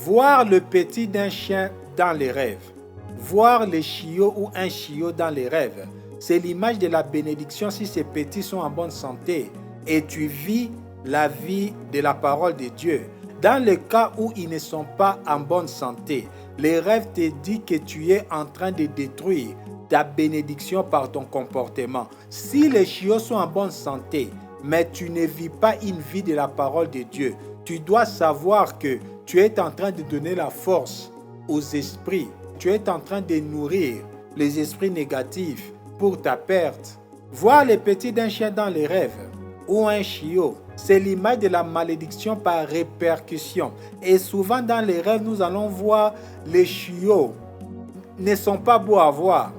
Voir le petit d'un chien dans les rêves. Voir les chiots ou un chiot dans les rêves. C'est l'image de la bénédiction si ces petits sont en bonne santé et tu vis la vie de la parole de Dieu. Dans le cas où ils ne sont pas en bonne santé, les rêves te disent que tu es en train de détruire ta bénédiction par ton comportement. Si les chiots sont en bonne santé, mais tu ne vis pas une vie de la parole de Dieu, tu dois savoir que tu es en train de donner la force aux esprits. Tu es en train de nourrir les esprits négatifs pour ta perte. Voir les petits d'un chien dans les rêves ou un chiot, c'est l'image de la malédiction par répercussion. Et souvent dans les rêves, nous allons voir les chiots ne sont pas beaux à voir.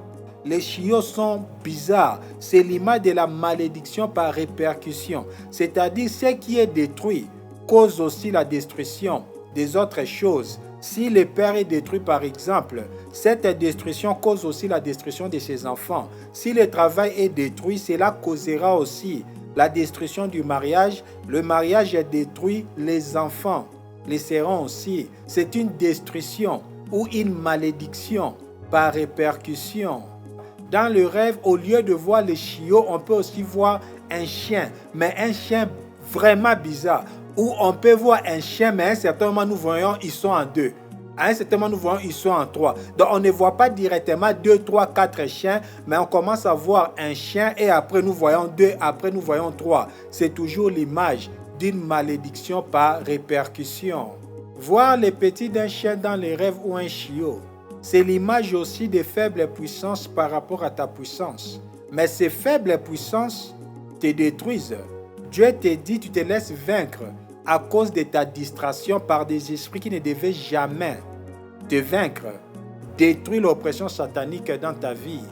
Les chiots sont bizarres. C'est l'image de la malédiction par répercussion. C'est-à-dire ce qui est détruit cause aussi la destruction des autres choses. Si le père est détruit par exemple, cette destruction cause aussi la destruction de ses enfants. Si le travail est détruit, cela causera aussi la destruction du mariage. Le mariage est détruit, les enfants le seront aussi. C'est une destruction ou une malédiction par répercussion. Dans le rêve, au lieu de voir les chiots, on peut aussi voir un chien, mais un chien vraiment bizarre. Ou on peut voir un chien, mais à un certain moment, nous voyons, ils sont en deux. À un certain moment, nous voyons, ils sont en trois. Donc, on ne voit pas directement 2, 3, 4 chiens, mais on commence à voir un chien et après, nous voyons 2, après, nous voyons 3. C'est toujours l'image d'une malédiction par répercussion. Voir les petits d'un chien dans les rêves ou un chiot, c'est l'image aussi des faibles puissances par rapport à ta puissance. Mais ces faibles puissances te détruisent. Dieu te dit, tu te laisses vaincre à cause de ta distraction par des esprits qui ne devaient jamais te vaincre. Détruis l'oppression satanique dans ta vie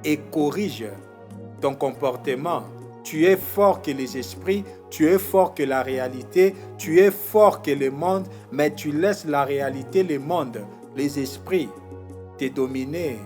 et corrige ton comportement. Tu es fort que les esprits, tu es fort que la réalité, tu es fort que le monde, mais tu laisses la réalité, le monde, les esprits te dominer.